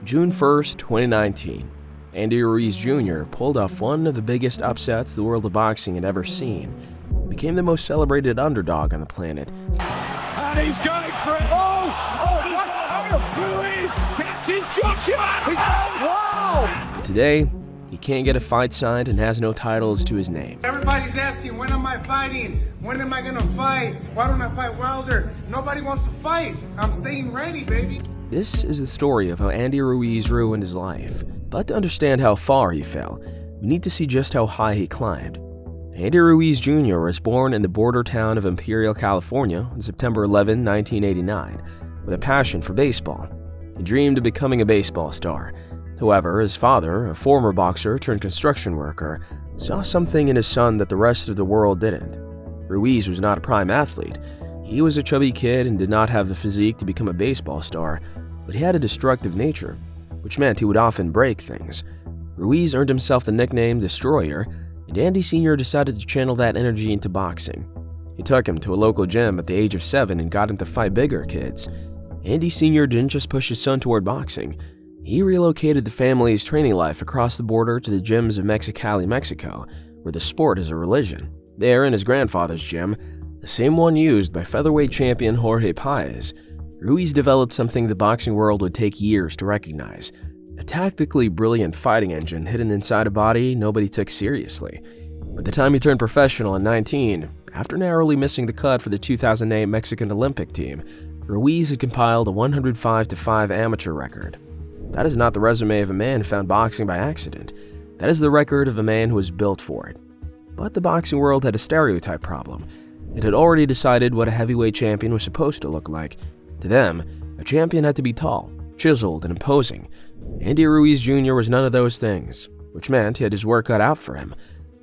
June 1st, 2019, Andy Ruiz Jr. pulled off one of the biggest upsets the world of boxing had ever seen. He became the most celebrated underdog on the planet. And he's going for it. Ruiz catches Joshua. Wow! But today, he can't get a fight signed and has no titles to his name. Everybody's asking, when am I fighting? When am I gonna fight? Why don't I fight Wilder? Nobody wants to fight. I'm staying ready, baby. This is the story of how Andy Ruiz ruined his life. But to understand how far he fell, we need to see just how high he climbed. Andy Ruiz Jr. was born in the border town of Imperial, California on September 11, 1989, with a passion for baseball. He dreamed of becoming a baseball star. However, his father, a former boxer turned construction worker, saw something in his son that the rest of the world didn't. Ruiz was not a prime athlete. He was a chubby kid and did not have the physique to become a baseball star, but he had a destructive nature, which meant he would often break things. Ruiz earned himself the nickname Destroyer, and Andy Sr. decided to channel that energy into boxing. He took him to a local gym at the age of 7 and got him to fight bigger kids. Andy Sr. didn't just push his son toward boxing. He relocated the family's training life across the border to the gyms of Mexicali, Mexico, where the sport is a religion. There, in his grandfather's gym, the same one used by featherweight champion Jorge Paez, Ruiz developed something the boxing world would take years to recognize: a tactically brilliant fighting engine hidden inside a body nobody took seriously. By the time he turned professional at 19, after narrowly missing the cut for the 2008 Mexican Olympic team, Ruiz had compiled a 105-5 amateur record. That is not the resume of a man who found boxing by accident. That is the record of a man who was built for it. But the boxing world had a stereotype problem. It had already decided what a heavyweight champion was supposed to look like. To them, a champion had to be tall, chiseled, and imposing. Andy Ruiz Jr. was none of those things, which meant he had his work cut out for him.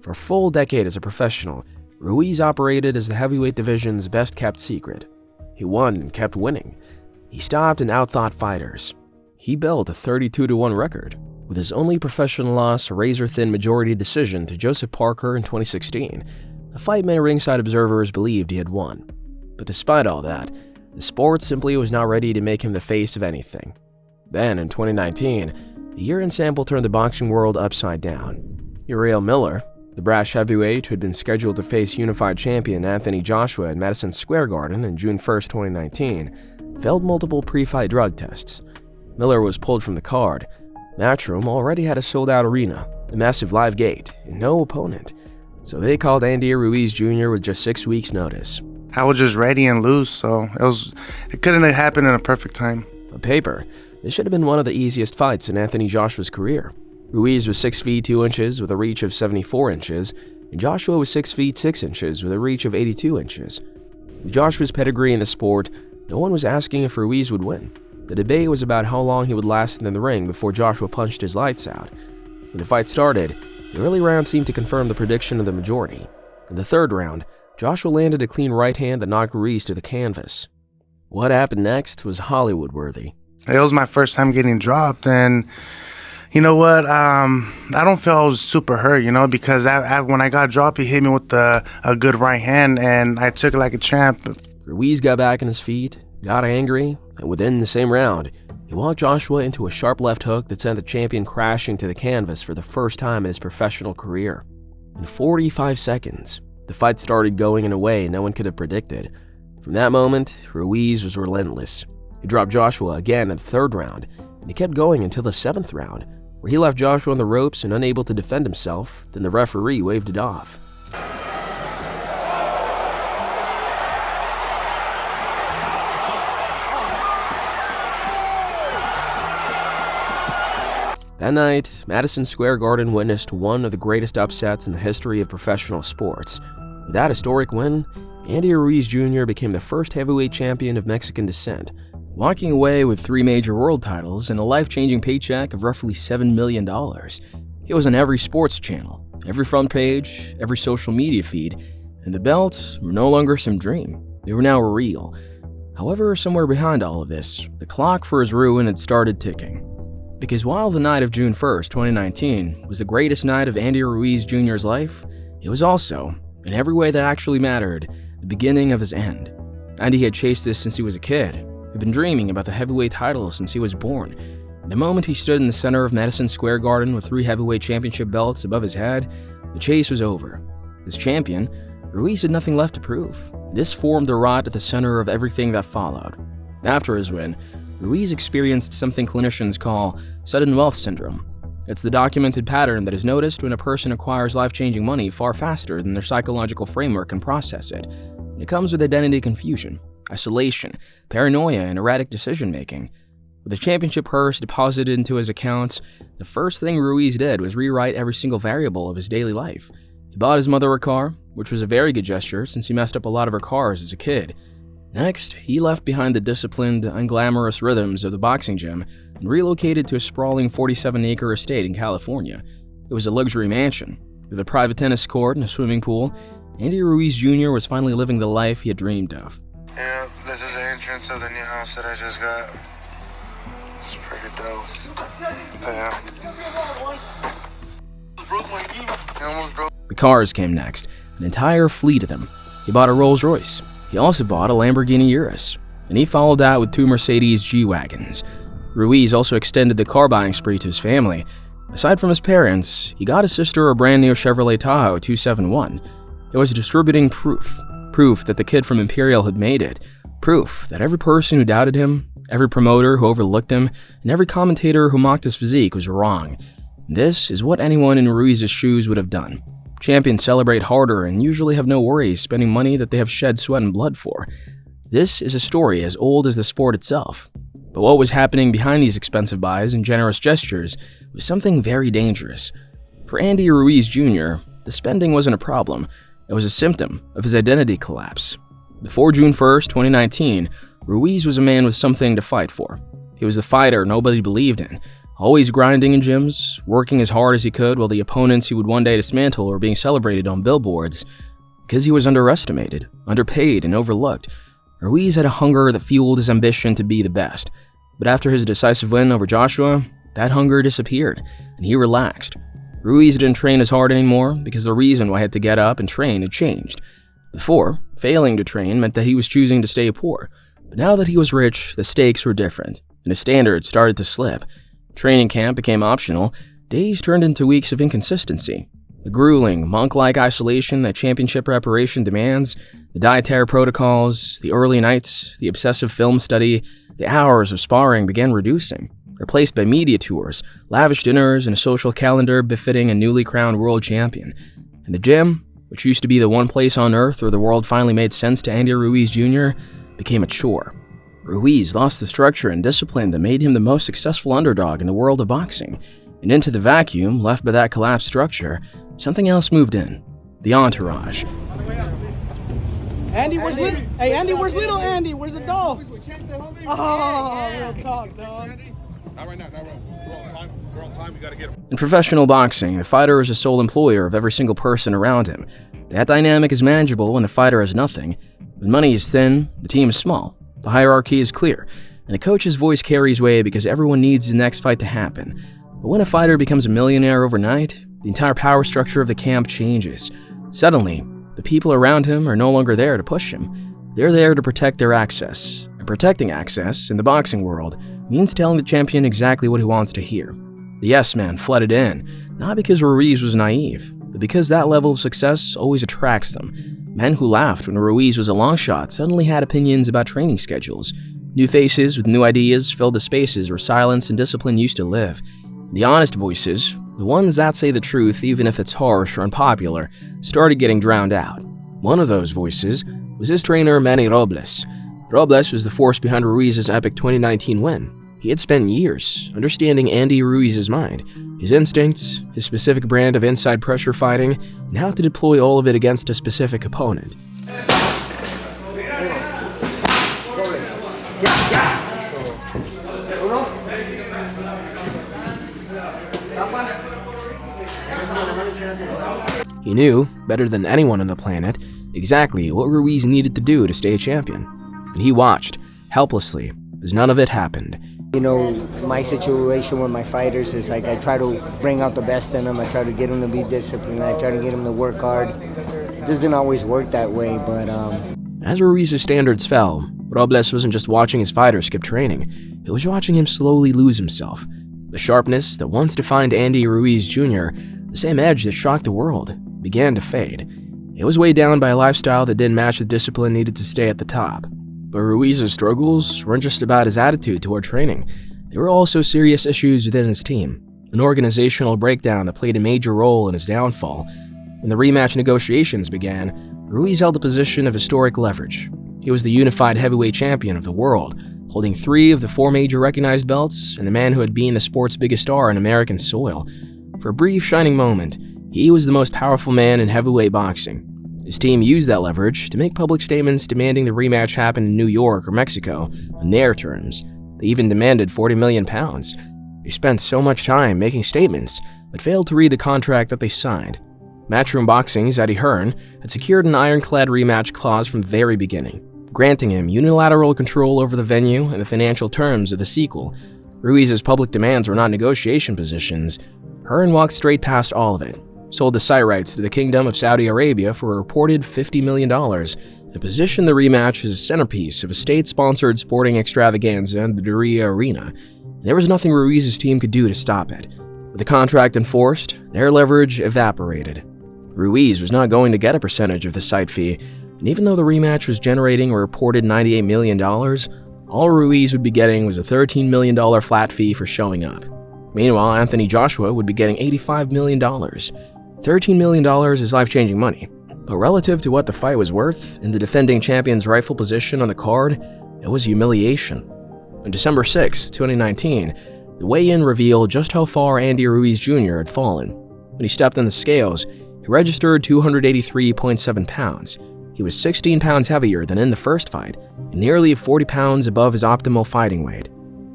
For a full decade as a professional, Ruiz operated as the heavyweight division's best-kept secret. He won and kept winning. He stopped and outthought fighters. He built a 32-1 record, with his only professional loss a razor-thin majority decision to Joseph Parker in 2016, a fight many ringside observers believed he had won. But despite all that, the sport simply was not ready to make him the face of anything. Then, in 2019, a year in sample turned the boxing world upside down. Uriel Miller, the brash heavyweight who had been scheduled to face unified champion Anthony Joshua at Madison Square Garden on June 1, 2019, failed multiple pre-fight drug tests. Miller was pulled from the card. Matchroom already had a sold-out arena, a massive live gate, and no opponent. So they called Andy Ruiz Jr. with just 6 weeks' notice. I was just ready and loose, so it couldn't have happened in a perfect time. On paper, this should have been one of the easiest fights in Anthony Joshua's career. Ruiz was 6 feet 2 inches with a reach of 74 inches, and Joshua was 6 feet 6 inches with a reach of 82 inches. With Joshua's pedigree in the sport, no one was asking if Ruiz would win. The debate was about how long he would last in the ring before Joshua punched his lights out. When the fight started, the early round seemed to confirm the prediction of the majority. In the third round, Joshua landed a clean right hand that knocked Ruiz to the canvas. What happened next was Hollywood-worthy. It was my first time getting dropped, and you know what? I don't feel I was super hurt, because when I got dropped, he hit me with a good right hand, and I took it like a champ. Ruiz got back on his feet, got angry, and within the same round, he walked Joshua into a sharp left hook that sent the champion crashing to the canvas for the first time in his professional career. In 45 seconds, the fight started going in a way no one could have predicted. From that moment, Ruiz was relentless. He dropped Joshua again in the third round, and he kept going until the 7th round, where he left Joshua on the ropes and unable to defend himself. Then the referee waved it off. That night, Madison Square Garden witnessed one of the greatest upsets in the history of professional sports. With that historic win, Andy Ruiz Jr. became the first heavyweight champion of Mexican descent, walking away with 3 major world titles and a life-changing paycheck of roughly $7 million. He was on every sports channel, every front page, every social media feed, and the belts were no longer some dream. They were now real. However, somewhere behind all of this, the clock for his ruin had started ticking. Because while the night of June 1st, 2019 was the greatest night of Andy Ruiz Jr.'s life, it was also, in every way that actually mattered, the beginning of his end. Andy had chased this since he was a kid. He'd been dreaming about the heavyweight title since he was born. The moment he stood in the center of Madison Square Garden with 3 heavyweight championship belts above his head, the chase was over. As champion, Ruiz had nothing left to prove. This formed the rot at the center of everything that followed. After his win, Ruiz experienced something clinicians call sudden wealth syndrome. It's the documented pattern that is noticed when a person acquires life-changing money far faster than their psychological framework can process it. It comes with identity confusion, isolation, paranoia, and erratic decision-making. With the championship purse deposited into his accounts, the first thing Ruiz did was rewrite every single variable of his daily life. He bought his mother a car, which was a very good gesture since he messed up a lot of her cars as a kid. Next, he left behind the disciplined, unglamorous rhythms of the boxing gym and relocated to a sprawling 47-acre estate in California. It was a luxury mansion. With a private tennis court and a swimming pool, Andy Ruiz Jr. was finally living the life he had dreamed of. Yeah, this is the entrance of the new house that I just got. It's pretty dope. Yeah. Almost broke. The cars came next, an entire fleet of them. He bought a Rolls Royce. He also bought a Lamborghini Urus, and he followed that with 2 Mercedes G-Wagons. Ruiz also extended the car buying spree to his family. Aside from his parents, he got his sister a brand new Chevrolet Tahoe 271. It was distributing proof that the kid from Imperial had made it, proof that every person who doubted him, every promoter who overlooked him, and every commentator who mocked his physique was wrong. This is what anyone in Ruiz's shoes would have done. Champions celebrate harder and usually have no worries spending money that they have shed sweat and blood for. This is a story as old as the sport itself. But what was happening behind these expensive buys and generous gestures was something very dangerous. For Andy Ruiz Jr., the spending wasn't a problem. It was a symptom of his identity collapse. Before June 1st, 2019, Ruiz was a man with something to fight for. He was the fighter nobody believed in, always grinding in gyms, working as hard as he could while the opponents he would one day dismantle were being celebrated on billboards. Because he was underestimated, underpaid, and overlooked, Ruiz had a hunger that fueled his ambition to be the best. But after his decisive win over Joshua, that hunger disappeared, and he relaxed. Ruiz didn't train as hard anymore because the reason why he had to get up and train had changed. Before, failing to train meant that he was choosing to stay poor. But now that he was rich, the stakes were different, and his standards started to slip. Training camp became optional, days turned into weeks of inconsistency. The grueling, monk-like isolation that championship preparation demands, the dietary protocols, the early nights, the obsessive film study, the hours of sparring began reducing, replaced by media tours, lavish dinners, and a social calendar befitting a newly crowned world champion. And the gym, which used to be the one place on earth where the world finally made sense to Andy Ruiz Jr., became a chore. Ruiz lost the structure and discipline that made him the most successful underdog in the world of boxing, and into the vacuum left by that collapsed structure, something else moved in: the entourage. Andy, where's little? Hey, Andy, where's little Andy? Where's the dog? Oh, real talk, dog. Not right now, not right now. We're on time, we gotta get him. In professional boxing, the fighter is the sole employer of every single person around him. That dynamic is manageable when the fighter has nothing. When money is thin, the team is small. The hierarchy is clear, and the coach's voice carries weight because everyone needs the next fight to happen. But when a fighter becomes a millionaire overnight, the entire power structure of the camp changes. Suddenly, the people around him are no longer there to push him. They're there to protect their access. And protecting access in the boxing world means telling the champion exactly what he wants to hear. The yes man flooded in, not because Ruiz was naive, but because that level of success always attracts them. Men who laughed when Ruiz was a long shot suddenly had opinions about training schedules. New faces with new ideas filled the spaces where silence and discipline used to live. The honest voices, the ones that say the truth even if it's harsh or unpopular, started getting drowned out. One of those voices was his trainer Manny Robles. Robles was the force behind Ruiz's epic 2019 win. He had spent years understanding Andy Ruiz's mind, his instincts, his specific brand of inside pressure fighting, and how to deploy all of it against a specific opponent. He knew, better than anyone on the planet, exactly what Ruiz needed to do to stay a champion. And he watched, helplessly, as none of it happened. You know, my situation with my fighters is like I try to bring out the best in them. I try to get them to be disciplined. I try to get them to work hard. It doesn't always work that way, but As Ruiz's standards fell, Robles wasn't just watching his fighter skip training. He was watching him slowly lose himself. The sharpness that once defined Andy Ruiz Jr., the same edge that shocked the world, began to fade. It was weighed down by a lifestyle that didn't match the discipline needed to stay at the top. But Ruiz's struggles weren't just about his attitude toward training. There were also serious issues within his team, an organizational breakdown that played a major role in his downfall. When the rematch negotiations began, Ruiz held a position of historic leverage. He was the unified heavyweight champion of the world, holding 3 of the 4 major recognized belts, and the man who had been the sport's biggest star on American soil. For a brief shining moment, he was the most powerful man in heavyweight boxing. His team used that leverage to make public statements demanding the rematch happen in New York or Mexico on their terms. They even demanded 40 million pounds. They spent so much time making statements, but failed to read the contract that they signed. Matchroom Boxing's Eddie Hearn had secured an ironclad rematch clause from the very beginning, granting him unilateral control over the venue and the financial terms of the sequel. Ruiz's public demands were not negotiation positions. Hearn walked straight past all of it, sold the site rights to the Kingdom of Saudi Arabia for a reported $50 million, and positioned the rematch as a centerpiece of a state-sponsored sporting extravaganza in the Diriyah Arena. There was nothing Ruiz's team could do to stop it. With the contract enforced, their leverage evaporated. Ruiz was not going to get a percentage of the site fee, and even though the rematch was generating a reported $98 million, all Ruiz would be getting was a $13 million flat fee for showing up. Meanwhile, Anthony Joshua would be getting $85 million. $13 million is life-changing money, but relative to what the fight was worth and the defending champion's rightful position on the card, it was humiliation. On December 6, 2019, the weigh-in revealed just how far Andy Ruiz Jr. had fallen. When he stepped on the scales, he registered 283.7 pounds. He was 16 pounds heavier than in the first fight, and nearly 40 pounds above his optimal fighting weight.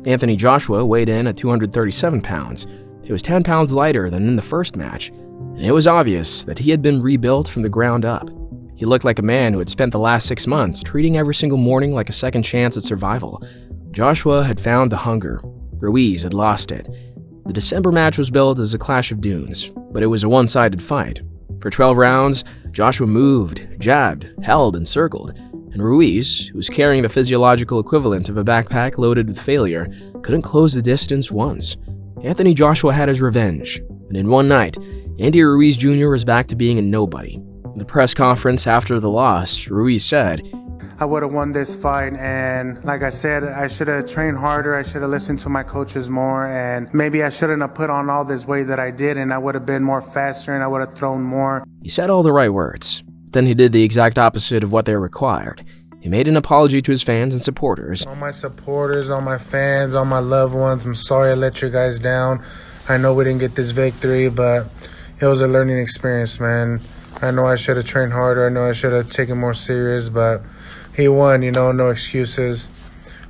Anthony Joshua weighed in at 237 pounds. He was 10 pounds lighter than in the first match, and it was obvious that he had been rebuilt from the ground up. He looked like a man who had spent the last 6 months treating every single morning like a second chance at survival. Joshua had found the hunger. Ruiz had lost it. The December match was billed as a clash of dunes, but it was a one-sided fight. For 12 rounds, Joshua moved, jabbed, held, and circled, and Ruiz, who was carrying the physiological equivalent of a backpack loaded with failure, couldn't close the distance once. Anthony Joshua had his revenge, and in one night, Andy Ruiz Jr. was back to being a nobody. In the press conference after the loss, Ruiz said, I would have won this fight, and like I said, I should have trained harder, I should have listened to my coaches more, and maybe I shouldn't have put on all this weight that I did, and I would have been more faster and I would have thrown more. He said all the right words, but then he did the exact opposite of what they required. He made an apology to his fans and supporters. All my supporters, all my fans, all my loved ones, I'm sorry I let you guys down. I know we didn't get this victory, but it was a learning experience, man. I know I should have trained harder, I know I should have taken more serious, but he won, no excuses.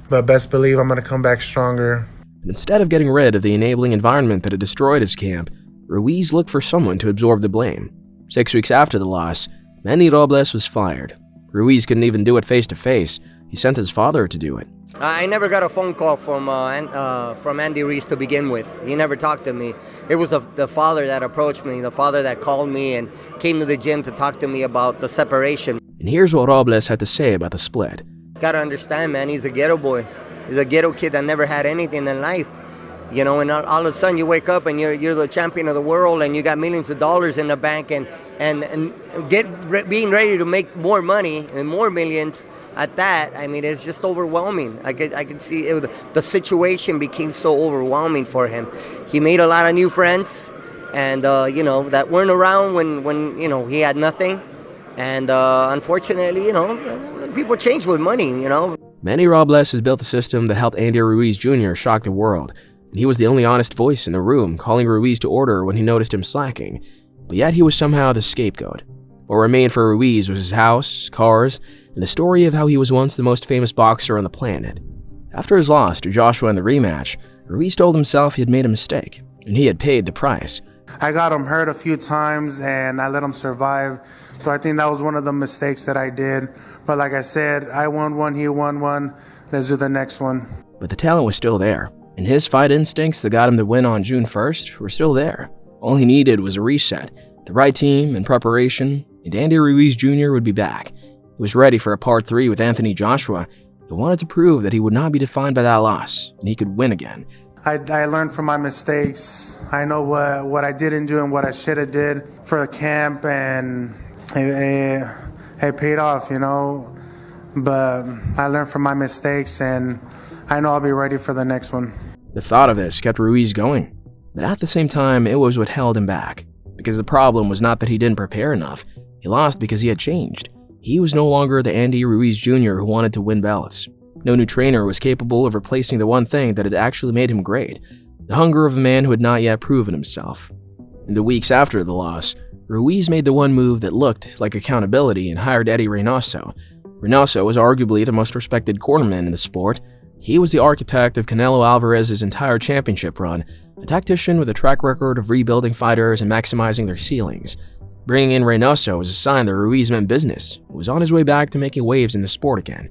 But best believe I'm going to come back stronger. Instead of getting rid of the enabling environment that had destroyed his camp, Ruiz looked for someone to absorb the blame. 6 weeks after the loss, Manny Robles was fired. Ruiz couldn't even do it face-to-face. He sent his father to do it. I never got a phone call from Andy Ruiz to begin with. He never talked to me. It was the father that approached me, the father that called me and came to the gym to talk to me about the separation. And here's what Robles had to say about the split. Gotta understand, man, he's a ghetto boy. He's a ghetto kid that never had anything in life. And all of a sudden you wake up and you're the champion of the world and you got millions of dollars in the bank and being ready to make more money and more millions at that. I mean, it's just overwhelming. I could see the situation became so overwhelming for him. He made a lot of new friends and, that weren't around when he had nothing. And unfortunately, people change with money, Manny Robles has built a system that helped Andy Ruiz Jr. shock the world. And he was the only honest voice in the room, calling Ruiz to order when he noticed him slacking. But yet he was somehow the scapegoat. What remained for Ruiz was his house, cars, and the story of how he was once the most famous boxer on the planet. After his loss to Joshua in the rematch, Ruiz told himself he had made a mistake, and he had paid the price. I got him hurt a few times and I let him survive. So I think that was one of the mistakes that I did. But like I said, I won one, he won one. Let's do the next one. But the talent was still there, and his fight instincts that got him the win on June 1st were still there. All he needed was a reset, the right team and preparation, and Andy Ruiz Jr. would be back. He was ready for a part 3 with Anthony Joshua. He wanted to prove that he would not be defined by that loss, and he could win again. I learned from my mistakes. I know what I didn't do and what I should have did for the camp, and it paid off, you know. But I learned from my mistakes, and I know I'll be ready for the next one. The thought of this kept Ruiz going, but at the same time, it was what held him back. Because the problem was not that he didn't prepare enough. He lost because he had changed. He was no longer the Andy Ruiz Jr. who wanted to win belts. No new trainer was capable of replacing the one thing that had actually made him great, the hunger of a man who had not yet proven himself. In the weeks after the loss, Ruiz made the one move that looked like accountability and hired Eddie Reynoso. Reynoso was arguably the most respected cornerman in the sport. He was the architect of Canelo Alvarez's entire championship run, a tactician with a track record of rebuilding fighters and maximizing their ceilings. Bringing in Reynoso was a sign that Ruiz meant business. He was on his way back to making waves in the sport again.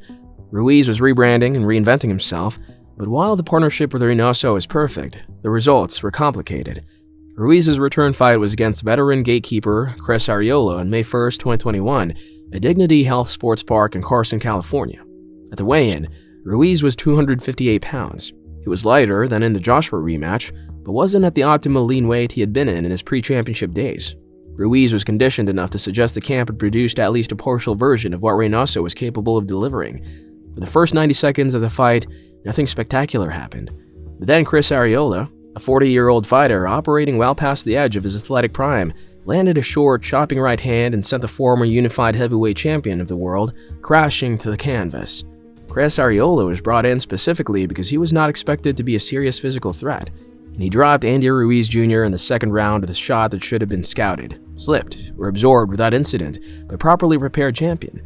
Ruiz was rebranding and reinventing himself, but while the partnership with Reynoso was perfect, the results were complicated. Ruiz's return fight was against veteran gatekeeper Chris Arreola on May 1, 2021, at Dignity Health Sports Park in Carson, California. At the weigh-in, Ruiz was 258 pounds. He was lighter than in the Joshua rematch, but wasn't at the optimal lean weight he had been in his pre-championship days. Ruiz was conditioned enough to suggest the camp had produced at least a partial version of what Reynoso was capable of delivering. For the first 90 seconds of the fight, nothing spectacular happened. But then Chris Arreola, a 40-year-old fighter operating well past the edge of his athletic prime, landed a short, chopping right hand and sent the former unified heavyweight champion of the world crashing to the canvas. Chris Arreola was brought in specifically because he was not expected to be a serious physical threat, and he dropped Andy Ruiz Jr. in the second round with a shot that should have been scouted, slipped, or absorbed without incident by a properly prepared champion.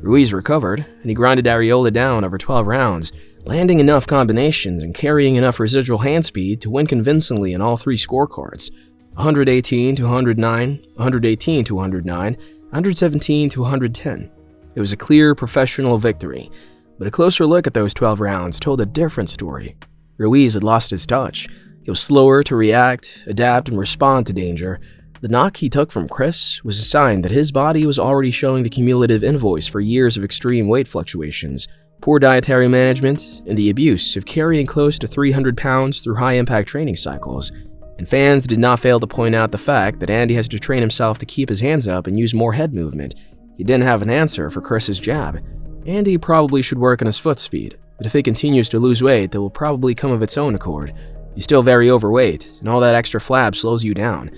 Ruiz recovered, and he grinded Arreola down over 12 rounds, landing enough combinations and carrying enough residual hand speed to win convincingly in all three scorecards: 118 to 109, 118 to 109, 117 to 110. It was a clear professional victory, but a closer look at those 12 rounds told a different story. Ruiz had lost his touch. He was slower to react, adapt, and respond to danger. The knock he took from Chris was a sign that his body was already showing the cumulative invoice for years of extreme weight fluctuations, poor dietary management, and the abuse of carrying close to 300 pounds through high-impact training cycles. And fans did not fail to point out the fact that Andy has to train himself to keep his hands up and use more head movement. He didn't have an answer for Chris's jab. Andy probably should work on his foot speed, but if he continues to lose weight, that will probably come of its own accord. He's still very overweight, and all that extra flab slows you down.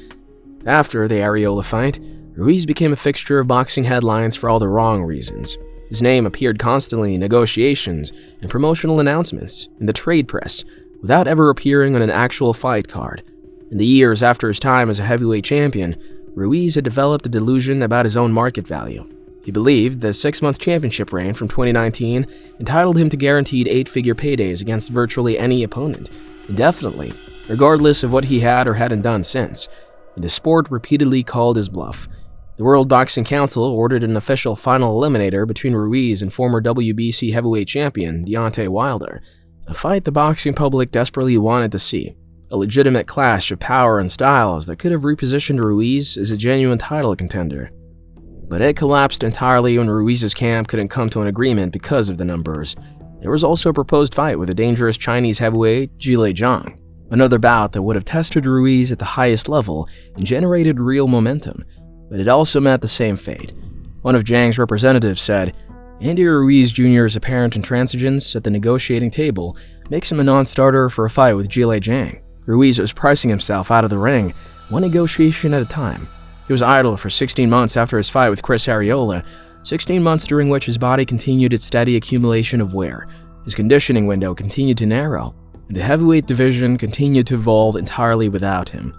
After the Arreola fight, Ruiz became a fixture of boxing headlines for all the wrong reasons. His name appeared constantly in negotiations and promotional announcements in the trade press, without ever appearing on an actual fight card. In the years after his time as a heavyweight champion, Ruiz had developed a delusion about his own market value. He believed the 6-month championship reign from 2019 entitled him to guaranteed 8-figure paydays against virtually any opponent, indefinitely, regardless of what he had or hadn't done since. And the sport repeatedly called his bluff. The World Boxing Council ordered an official final eliminator between Ruiz and former WBC heavyweight champion Deontay Wilder, a fight the boxing public desperately wanted to see, a legitimate clash of power and styles that could have repositioned Ruiz as a genuine title contender. But it collapsed entirely when Ruiz's camp couldn't come to an agreement because of the numbers. There was also a proposed fight with a dangerous Chinese heavyweight, Zhilei Zhang, another bout that would have tested Ruiz at the highest level and generated real momentum, but it also met the same fate. One of Zhang's representatives said, "Andy Ruiz Jr.'s apparent intransigence at the negotiating table makes him a non-starter for a fight with Zhilei Zhang." Ruiz was pricing himself out of the ring, one negotiation at a time. He was idle for 16 months after his fight with Chris Arreola, 16 months during which his body continued its steady accumulation of wear. His conditioning window continued to narrow, and the heavyweight division continued to evolve entirely without him.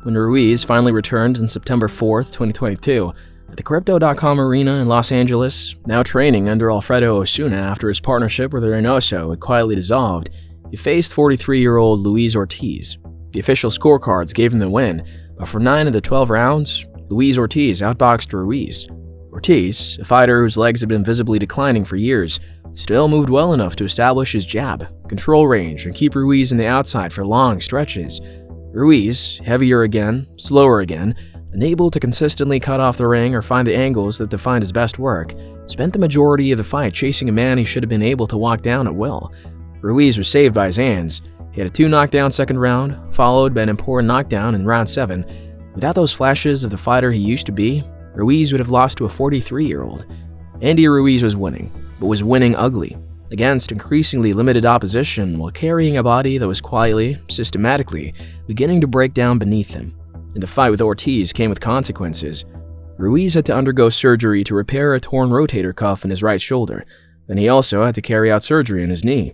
When Ruiz finally returned on September 4th, 2022, at the Crypto.com arena in Los Angeles, now training under Alfredo Osuna after his partnership with Reynoso had quietly dissolved, he faced 43-year-old Luis Ortiz. The official scorecards gave him the win, but for 9 of the 12 rounds, Luis Ortiz outboxed Ruiz. Ortiz, a fighter whose legs had been visibly declining for years, still moved well enough to establish his jab, control range, and keep Ruiz in the outside for long stretches. Ruiz, heavier again, slower again, unable to consistently cut off the ring or find the angles that defined his best work, spent the majority of the fight chasing a man he should have been able to walk down at will. Ruiz was saved by his hands, He had a 2-knockdown second round, followed by an important knockdown in round 7. Without those flashes of the fighter he used to be, Ruiz would have lost to a 43-year-old. Andy Ruiz was winning, but was winning ugly, against increasingly limited opposition while carrying a body that was quietly, systematically, beginning to break down beneath him. And the fight with Ortiz came with consequences. Ruiz had to undergo surgery to repair a torn rotator cuff in his right shoulder, and he also had to carry out surgery in his knee.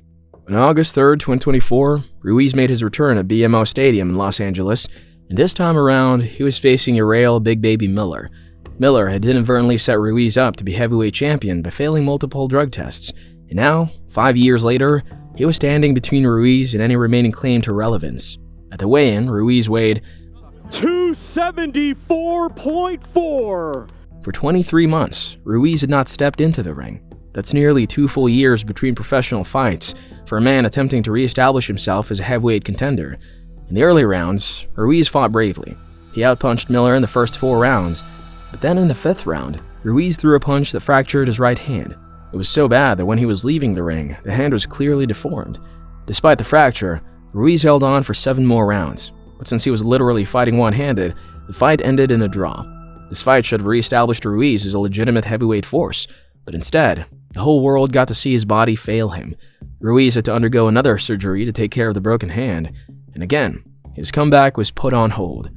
On August 3, 2024, Ruiz made his return at BMO Stadium in Los Angeles, and this time around, he was facing Uriel Big Baby Miller. Miller had inadvertently set Ruiz up to be heavyweight champion by failing multiple drug tests, and now, 5 years later, he was standing between Ruiz and any remaining claim to relevance. At the weigh-in, Ruiz weighed 274.4. For 23 months, Ruiz had not stepped into the ring. That's nearly 2 full years between professional fights for a man attempting to re-establish himself as a heavyweight contender. In the early rounds, Ruiz fought bravely. He outpunched Miller in the first 4 rounds, but then in the 5th round, Ruiz threw a punch that fractured his right hand. It was so bad that when he was leaving the ring, the hand was clearly deformed. Despite the fracture, Ruiz held on for 7 more rounds, but since he was literally fighting one-handed, the fight ended in a draw. This fight should have re-established Ruiz as a legitimate heavyweight force, but instead, the whole world got to see his body fail him. Ruiz had to undergo another surgery to take care of the broken hand, and again, his comeback was put on hold.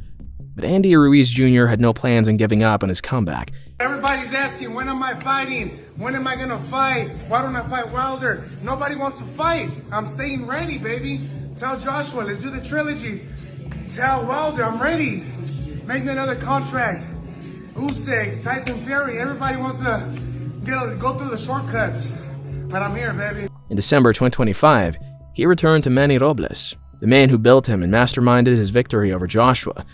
But Andy Ruiz Jr. had no plans on giving up on his comeback. Everybody's asking, when am I fighting? When am I gonna fight? Why don't I fight Wilder? Nobody wants to fight. I'm staying ready, baby. Tell Joshua, let's do the trilogy. Tell Wilder, I'm ready. Make me another contract. Usyk, Tyson Fury, everybody wants to go through the shortcuts. But I'm here, baby. In December 2025, he returned to Manny Robles, the man who built him and masterminded his victory over Joshua.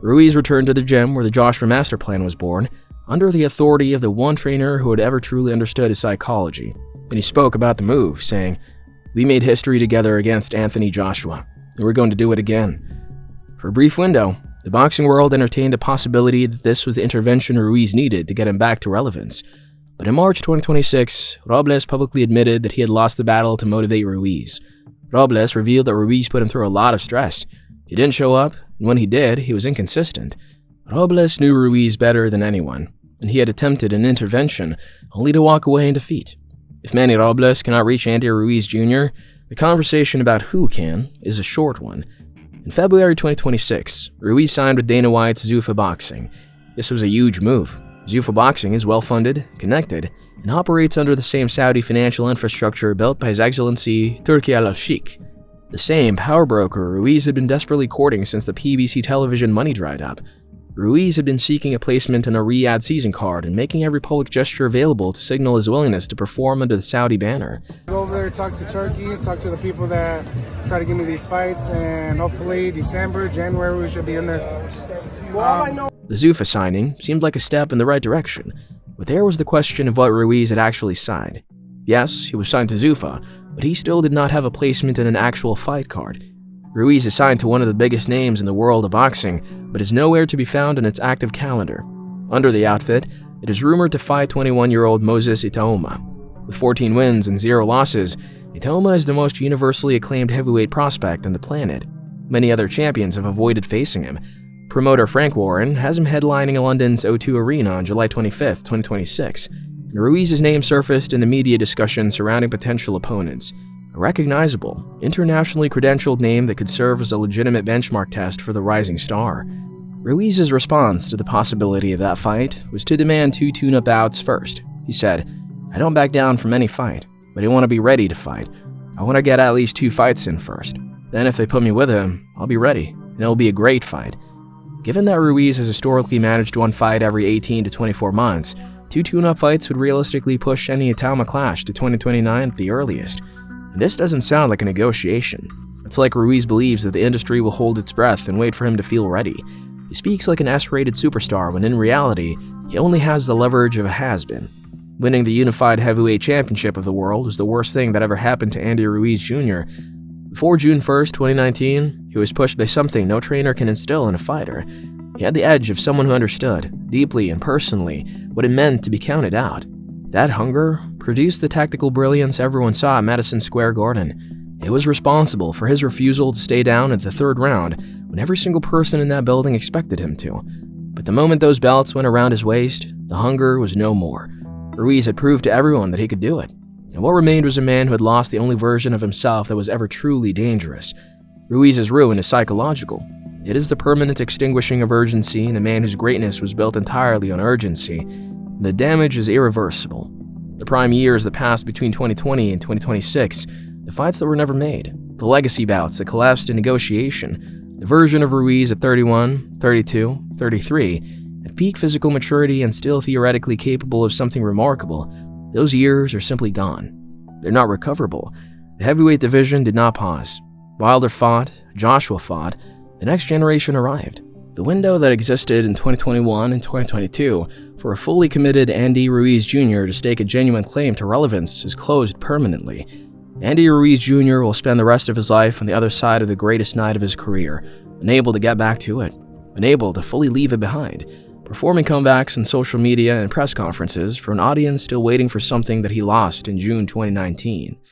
Ruiz returned to the gym where the Joshua Master Plan was born, under the authority of the one trainer who had ever truly understood his psychology. And he spoke about the move, saying, "We made history together against Anthony Joshua, and we're going to do it again." For a brief window, the boxing world entertained the possibility that this was the intervention Ruiz needed to get him back to relevance. But in March 2026, Robles publicly admitted that he had lost the battle to motivate Ruiz. Robles revealed that Ruiz put him through a lot of stress. He didn't show up, and when he did, he was inconsistent. Robles knew Ruiz better than anyone, and he had attempted an intervention only to walk away in defeat. If Manny Robles cannot reach Andy Ruiz Jr., the conversation about who can is a short one. In February 2026, Ruiz signed with Dana White's Zuffa Boxing. This was a huge move. Zuffa Boxing is well-funded, connected, and operates under the same Saudi financial infrastructure built by His Excellency Turki al-Sheikh. The same power broker Ruiz had been desperately courting since the PBC television money dried up. Ruiz had been seeking a placement in a Riyadh season card and making every public gesture available to signal his willingness to perform under the Saudi banner. Go over there, talk to Turkey, talk to the people that try to give me these fights, and hopefully December, January, we should be in there. The Zuffa signing seemed like a step in the right direction, but there was the question of what Ruiz had actually signed. Yes, he was signed to Zuffa, but he still did not have a placement in an actual fight card. Ruiz is signed to one of the biggest names in the world of boxing, but is nowhere to be found in its active calendar. Under the outfit, it is rumored to fight 21-year-old Moses Itaoma. With 14 wins and 0 losses, Itaoma is the most universally acclaimed heavyweight prospect on the planet. Many other champions have avoided facing him. Promoter Frank Warren has him headlining London's O2 Arena on July 25, 2026, and Ruiz's name surfaced in the media discussion surrounding potential opponents. A recognizable, internationally credentialed name that could serve as a legitimate benchmark test for the rising star. Ruiz's response to the possibility of that fight was to demand 2 tune-up bouts first. He said, "I don't back down from any fight, but I want to be ready to fight. I want to get at least 2 fights in first. Then if they put me with him, I'll be ready, and it'll be a great fight." Given that Ruiz has historically managed 1 fight every 18 to 24 months, 2 tune-up fights would realistically push any Itaoma clash to 2029 at the earliest. And this doesn't sound like a negotiation. It's like Ruiz believes that the industry will hold its breath and wait for him to feel ready. He speaks like an S-rated superstar when in reality, he only has the leverage of a has-been. Winning the unified heavyweight championship of the world was the worst thing that ever happened to Andy Ruiz Jr. Before June 1st, 2019, he was pushed by something no trainer can instill in a fighter. He had the edge of someone who understood, deeply and personally, what it meant to be counted out. That hunger produced the tactical brilliance everyone saw at Madison Square Garden. It was responsible for his refusal to stay down at the third round when every single person in that building expected him to. But the moment those belts went around his waist, the hunger was no more. Ruiz had proved to everyone that he could do it. And what remained was a man who had lost the only version of himself that was ever truly dangerous. Ruiz's ruin is psychological. It is the permanent extinguishing of urgency in a man whose greatness was built entirely on urgency. The damage is irreversible. The prime years that passed between 2020 and 2026, the fights that were never made, the legacy bouts that collapsed in negotiation, the version of Ruiz at 31, 32, 33, at peak physical maturity and still theoretically capable of something remarkable, those years are simply gone. They're not recoverable. The heavyweight division did not pause. Wilder fought, Joshua fought, the next generation arrived. The window that existed in 2021 and 2022 for a fully committed Andy Ruiz Jr. to stake a genuine claim to relevance is closed permanently. Andy Ruiz Jr. will spend the rest of his life on the other side of the greatest night of his career, unable to get back to it, unable to fully leave it behind, performing comebacks on social media and press conferences for an audience still waiting for something that he lost in June 2019.